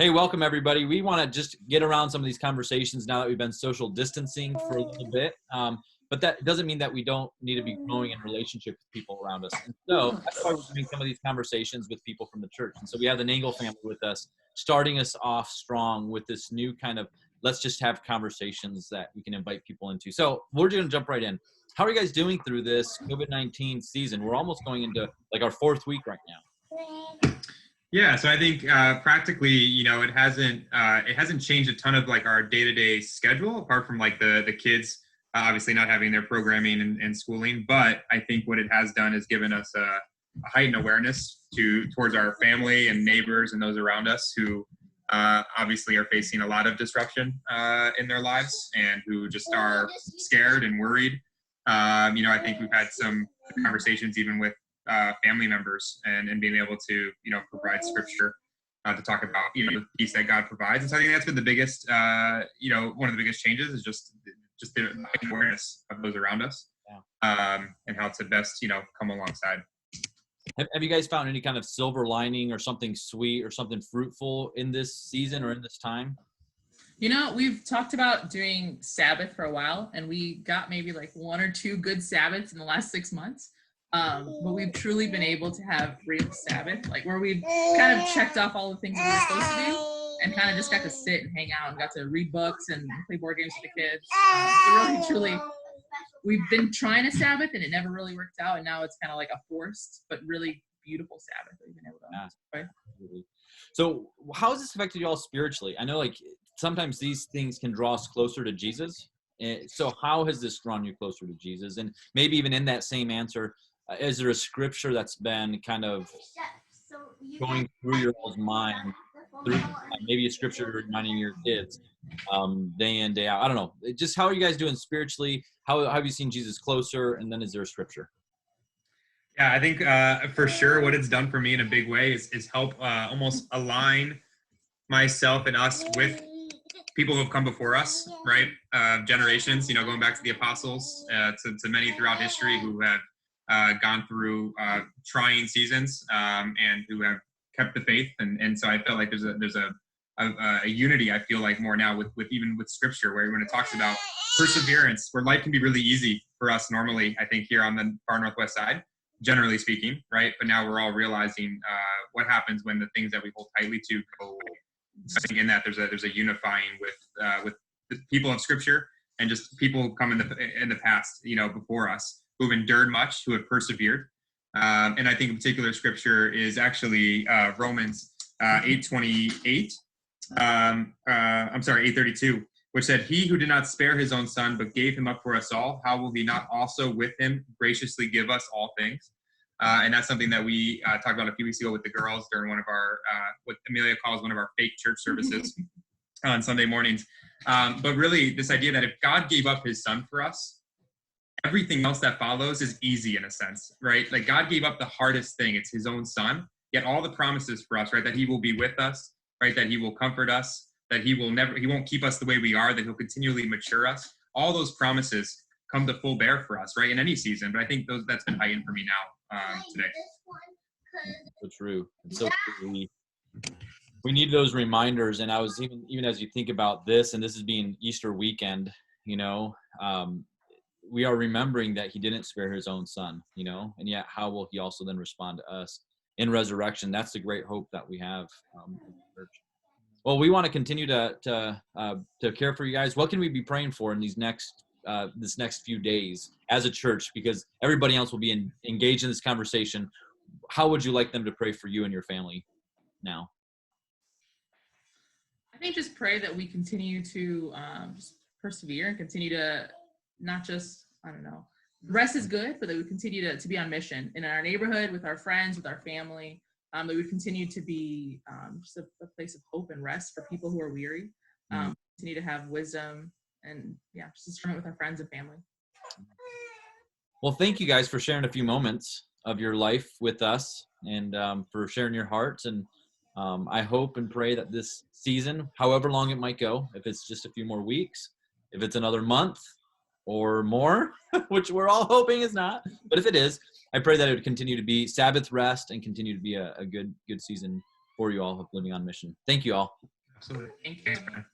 Hey, welcome everybody. We want to just get around some of these conversations now that we've been social distancing for a little bit. But that doesn't mean that we don't need to be growing in relationship with people around us. And so that's why we're doing some of these conversations with people from the church. And so we have the Nangle family with us, starting us off strong with this new kind of, let's just have conversations that we can invite people into. So we're going to jump right in. How are you guys doing through this COVID-19 season? We're almost going into like our fourth week right now. Yeah, so I think practically, it hasn't changed a ton of like our day-to-day schedule, apart from like the kids obviously not having their programming and schooling. But I think what it has done is given us a heightened awareness towards our family and neighbors and those around us who obviously are facing a lot of disruption in their lives and who just are scared and worried. I think we've had some conversations even with family members and being able to, provide scripture to talk about, the peace that God provides. And so I think that's been the biggest, one of the biggest changes is just the awareness of those around us, and how to best, come alongside. Have you guys found any kind of silver lining or something sweet or something fruitful in this season or in this time? We've talked about doing Sabbath for a while, and we got maybe like one or two good Sabbaths in the last 6 months. But we've truly been able to have real Sabbath, like where we've kind of checked off all the things we were supposed to do and kind of just got to sit and hang out and got to read books and play board games with the kids. So really, truly, we've been trying a Sabbath and it never really worked out. And now it's kind of like a forced but really beautiful Sabbath that we've been able to enjoy. So how has this affected you all spiritually? I know like sometimes these things can draw us closer to Jesus. So how has this drawn you closer to Jesus? And maybe even in that same answer, is there a scripture that's been kind of going through your mind, maybe a scripture reminding your kids day in, day out? I don't know. Just how are you guys doing spiritually? How have you seen Jesus closer? And then is there a scripture? Yeah, I think for sure what it's done for me in a big way is help almost align myself and us with people who have come before us, right? Generations, going back to the apostles, to many throughout history who have gone through trying seasons and who have kept the faith, and so I felt like there's a unity. I feel like more now with even with scripture, where when it talks about perseverance, where life can be really easy for us normally, I think here on the far northwest side, generally speaking, right? But now we're all realizing what happens when the things that we hold tightly to go away. So I think in that there's a unifying with the people of scripture and just people come in the past, before us, who've endured much, who have persevered. And I think in particular scripture is actually Romans 8:28. 8:32, which said, "He who did not spare his own son, but gave him up for us all, how will he not also with him graciously give us all things?" And that's something that we talked about a few weeks ago with the girls during one of our, what Amelia calls one of our fake church services on Sunday mornings. But really this idea that if God gave up his son for us, everything else that follows is easy in a sense, right? Like God gave up the hardest thing. It's his own son, yet all the promises for us, right? That he will be with us, right? That he will comfort us, that he won't keep us the way we are, that he'll continually mature us. All those promises come to full bear for us, right? In any season. But I think that's been heightened for me now today. So true. It's so true. We need those reminders. And I was even as you think about this, and this is being Easter weekend, we are remembering that he didn't spare his own son, and yet how will he also then respond to us in resurrection? That's the great hope that we have in the church. Well, we want to continue to care for you guys. What can we be praying for in this next few days as a church? Because everybody else will be engaged in this conversation. How would you like them to pray for you and your family now? I think just pray that we continue to just persevere and continue to not just, rest is good, but that we continue to be on mission in our neighborhood, with our friends, with our family, that we continue to be just a place of hope and rest for people who are weary, continue to have wisdom, and just discernment with our friends and family. Well, thank you guys for sharing a few moments of your life with us and for sharing your hearts. And I hope and pray that this season, however long it might go, if it's just a few more weeks, if it's another month, or more, which we're all hoping is not. But if it is, I pray that it would continue to be Sabbath rest and continue to be a good season for you all of living on mission. Thank you all. Absolutely. Thank you.